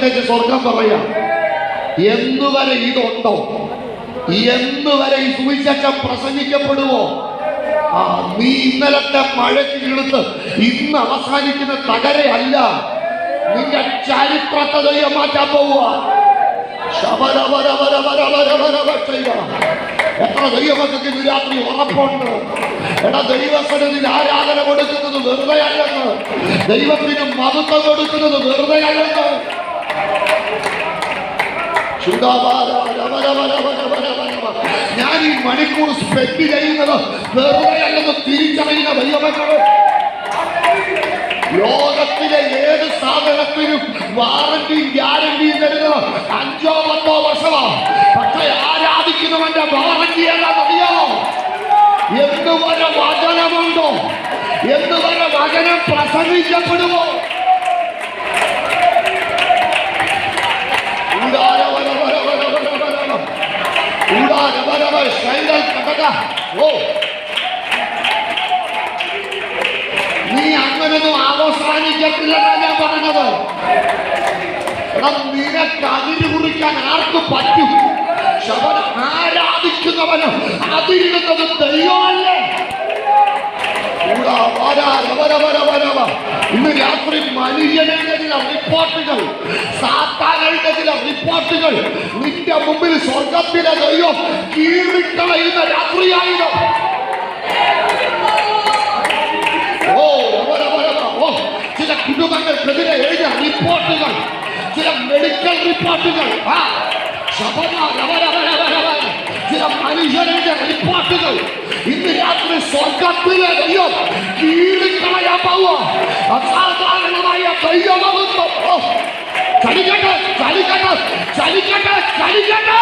പ്രത്യേകിച്ച് സ്വർഗം പറയാം, എന്നുവരെ ഇതുണ്ടോ? എന്നുവരെ ഈ സുവിശേഷം പ്രസംഗിക്കപ്പെടുവോ? നീ ഇന്നലത്തെ മഴയ്ക്ക് കിടത്ത് ഇന്ന് അവസാനിക്കുന്ന തകരയല്ല, നിന്റെ ചരിത്രത്തെ ദൈവം മാറ്റാൻ പോവുക. എത്ര ദൈവമക്കൾക്ക് ഇന്ന് രാത്രി ഉറപ്പുണ്ട്. എടാ, ദൈവസന്നിധിയിൽ ആരാധന കൊടുക്കുന്നത് വെറുതെ അല്ലെന്ന്, ദൈവത്തിന് മഹത്വം കൊടുക്കുന്നത് വെറുതെ അല്ലെന്ന്. ഞാൻ ഈ മണിക്കൂർ സ്പെൻഡ് ചെയ്യുന്നത് വെറുതെ അല്ലെന്ന് തിരിച്ചറിയുന്ന ദൈവമക്കള്. ലോകത്തിലെ ഏത് സാധനത്തിനും വാറന്റിയും ഗ്യാരന്റിയും തരുന്നത് 5 or 10 വർഷമാണ്. പക്ഷെ ആരാധിക്കുന്നവന്റെ വാറന്റി അല്ലാതറിയാമോ? എന്നുവരെ വചനമുണ്ടോ, എന്നുവരെ വചനം പ്രസംഗിക്കപ്പെടുമോ? നീ അങ്ങനൊന്നും അവസാനിക്കത്തില്ലെന്നാണ് ഞാൻ പറഞ്ഞത്. എടാ, നിനക്ക് അതിര് കുറിക്കാൻ ആർക്കും പറ്റും. ആരാധിക്കുന്നവന് അതിരുന്നത് ദൈവമല്ലേ. ഇന്ന് രാത്രി മനുഷ്യരുടെ ചില റിപ്പോർട്ടുകൾ, സാത്താനുടെ ചില റിപ്പോർട്ടുകൾ നിന്റെ മുമ്പിൽ സ്വർഗത്തിലെ ദൈവം കീറിക്കളയുന്ന രാത്രിയായത്. ചില കുടുംബങ്ങൾക്കെതിരെ എഴുതിയ റിപ്പോർട്ടുകൾ, ചില മെഡിക്കൽ റിപ്പോർട്ടുകൾ, ചില മനുഷ്യരുടെ റിപ്പോർട്ടുകൾ ഇന്ന് രാത്രി സ്വർഗത്തിലെ ദൈവം കീറിക്കളയാൻ പോവുക. അസാധാരണമായ ദൈവമഹത്വം. ചലിക്കട്ടെ, ചലിക്കട്ടെ, ചലിക്കട്ടെ, ചലിക്കട്ടെ.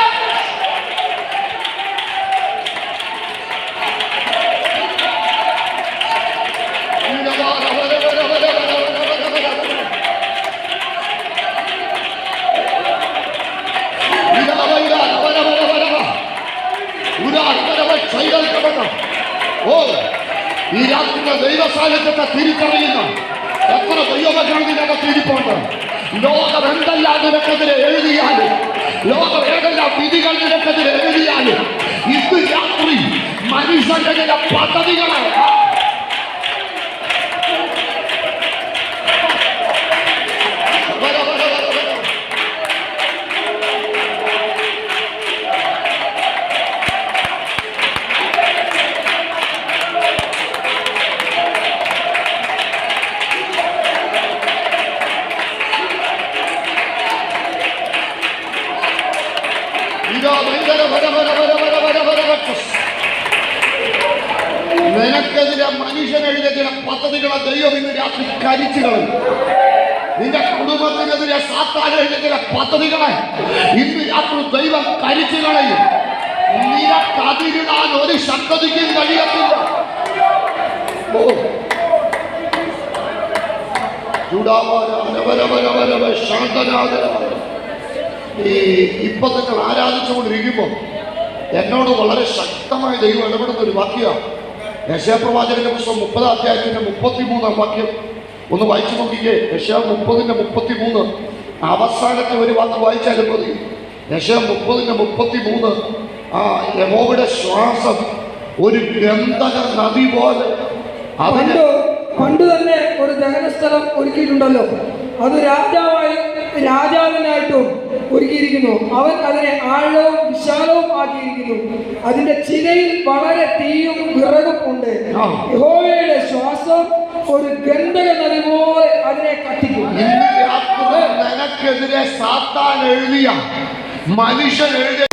ഈ രാത്രിയുടെ ദൈവ സാന്നിധ്യത്തെ തിരിച്ചറിയുന്ന എത്ര ദൈവമക്കൾ ഇതിനകത്ത് ഇരിപ്പുണ്ട്. ലോകം എന്തെല്ലാം നിനക്കെതിരെ എഴുതിയാലും, ലോകം ഏതെല്ലാം വിധികൾ നിനക്കെതിരെ എഴുതിയാലും, ഇന്ന് രാത്രി മനുഷ്യന്റെ ചില പദ്ധതികളെ നിനക്കെതിരെ മനുഷ്യനെതിരെ ചില പദ്ധതികളെ ദൈവം ഇന്ന് രാത്രി കരിച്ചു കളയും. നിന്റെ കുടുംബത്തിനെതിരെ സാത്താനെതിരെ ചില പദ്ധതികളെ ഇന്ന് രാത്രി ദൈവം കരിച്ചു കളയും. നിനക്കതിരിടാൻ ഒരു ശക്തിക്കും കഴിയത്തില്ല. ഇപ്പൊ നിങ്ങൾ ആരാധിച്ചുകൊണ്ടിരിക്കുമ്പോൾ എന്നോട് വളരെ ശക്തമായി ദൈവം ഇടപെടുന്ന ഒരു വാക്യമാണ്. യെശയ്യാപ്രവാചകന്റെ പുസ്തകം 30-ാം അധ്യായത്തിന്റെ 33-ാം വാക്യം ഒന്ന് വായിച്ചു നോക്കിക്കേ. യെശയ്യാ 30-ന്റെ 33 അവസാനത്തെ ഒരു വാക്ക് വായിച്ചാലും മതി. യെശയ്യാ 30-ന്റെ 33 യഹോവയുടെ ശ്വാസം ഒരു ഗന്ധക നദി പോലെ. പണ്ട് തന്നെ ഒരു ദഹനസ്ഥലം ഒരുക്കിയിട്ടുണ്ടല്ലോ, അത് രാജാവിനായിട്ടും ഒരുക്കിയിരിക്കുന്നു. അവൻ അതിനെ ആഴവും വിശാലവും ആക്കിയിരിക്കുന്നു. അതിന്റെ ചിലയിൽ വളരെ തീയും വിറകും ഉണ്ട്. യഹോവയുടെ ശ്വാസം ഒരു ഗന്ധക നദി പോലെ അതിനെ കത്തിക്കും. നിനക്കെതിരെ സാത്താൻ എഴുതിയ, മനുഷ്യൻ എഴുതിയ